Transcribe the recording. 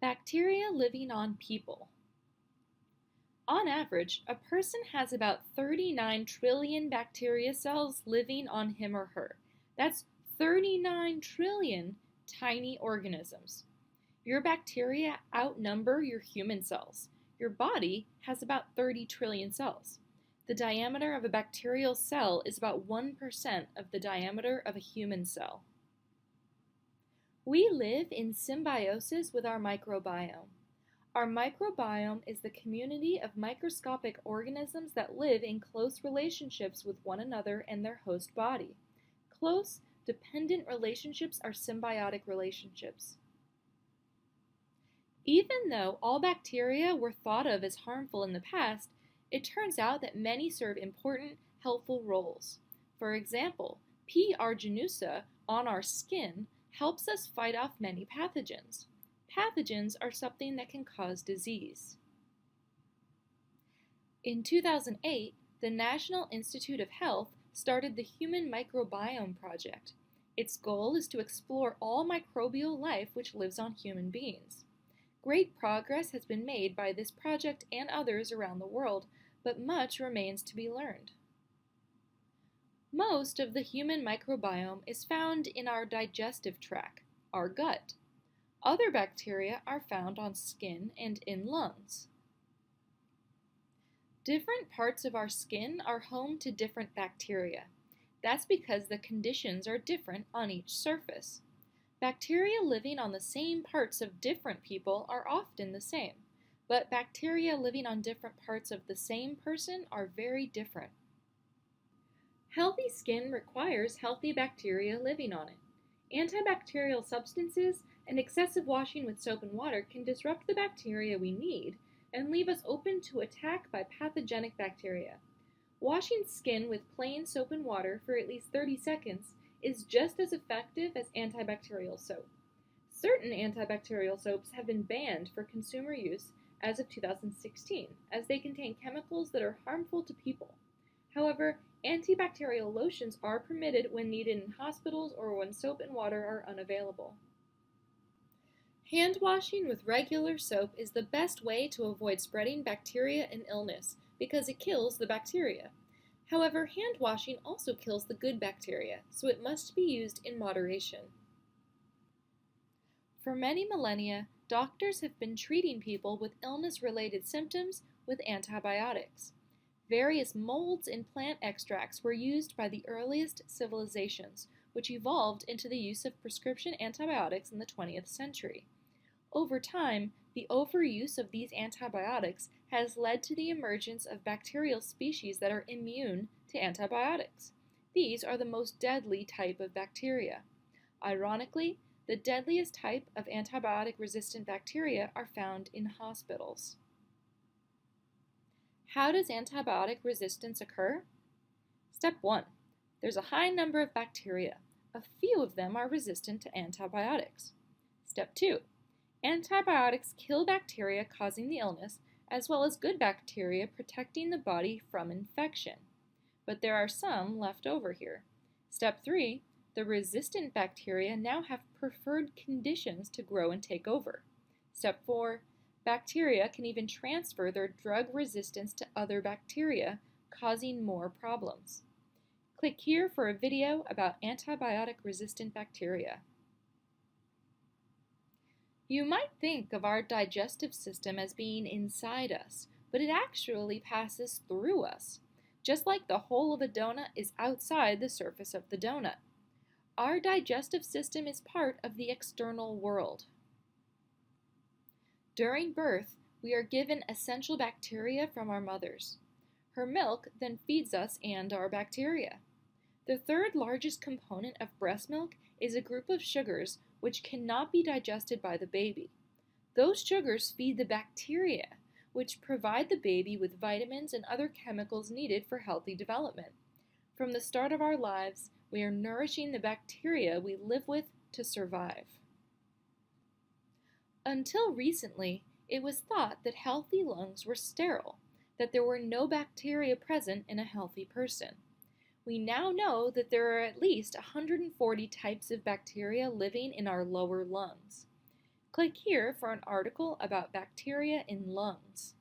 Bacteria living on people. On average, a person has about 39 trillion bacteria cells living on him or her. That's 39 trillion tiny organisms. Your bacteria outnumber your human cells. Your body has about 30 trillion cells. The diameter of a bacterial cell is about 1% of the diameter of a human cell. We live in symbiosis with our microbiome. Our microbiome is the community of microscopic organisms that live in close relationships with one another and their host body. Close, dependent relationships are symbiotic relationships. Even though all bacteria were thought of as harmful in the past, it turns out that many serve important, helpful roles. For example, P. aeruginosa on our skin helps us fight off many pathogens. Pathogens are something that can cause disease. In 2008, the National Institute of Health started the Human Microbiome Project. Its goal is to explore all microbial life which lives on human beings. Great progress has been made by this project and others around the world, but much remains to be learned. Most of the human microbiome is found in our digestive tract, our gut. Other bacteria are found on skin and in lungs. Different parts of our skin are home to different bacteria. That's because the conditions are different on each surface. Bacteria living on the same parts of different people are often the same, but bacteria living on different parts of the same person are very different. Healthy skin requires healthy bacteria living on it. Antibacterial substances and excessive washing with soap and water can disrupt the bacteria we need and leave us open to attack by pathogenic bacteria. Washing skin with plain soap and water for at least 30 seconds is just as effective as antibacterial soap. Certain antibacterial soaps have been banned for consumer use as of 2016, as they contain chemicals that are harmful to people. However, antibacterial lotions are permitted when needed in hospitals or when soap and water are unavailable. Hand washing with regular soap is the best way to avoid spreading bacteria and illness because it kills the bacteria. However, hand washing also kills the good bacteria, so it must be used in moderation. For many millennia, doctors have been treating people with illness-related symptoms with antibiotics. Various molds and plant extracts were used by the earliest civilizations, which evolved into the use of prescription antibiotics in the 20th century. Over time, the overuse of these antibiotics has led to the emergence of bacterial species that are immune to antibiotics. These are the most deadly type of bacteria. Ironically, the deadliest type of antibiotic-resistant bacteria are found in hospitals. How does antibiotic resistance occur? Step 1. There's a high number of bacteria. A few of them are resistant to antibiotics. Step 2. Antibiotics kill bacteria causing the illness, as well as good bacteria protecting the body from infection. But there are some left over here. Step 3. The resistant bacteria now have preferred conditions to grow and take over. Step 4. Bacteria can even transfer their drug resistance to other bacteria, causing more problems. Click here for a video about antibiotic-resistant bacteria. You might think of our digestive system as being inside us, but it actually passes through us, just like the hole of a donut is outside the surface of the donut. Our digestive system is part of the external world. During birth, we are given essential bacteria from our mothers. Her milk then feeds us and our bacteria. The third largest component of breast milk is a group of sugars which cannot be digested by the baby. Those sugars feed the bacteria, which provide the baby with vitamins and other chemicals needed for healthy development. From the start of our lives, we are nourishing the bacteria we live with to survive. Until recently, it was thought that healthy lungs were sterile, that there were no bacteria present in a healthy person. We now know that there are at least 140 types of bacteria living in our lower lungs. Click here for an article about bacteria in lungs.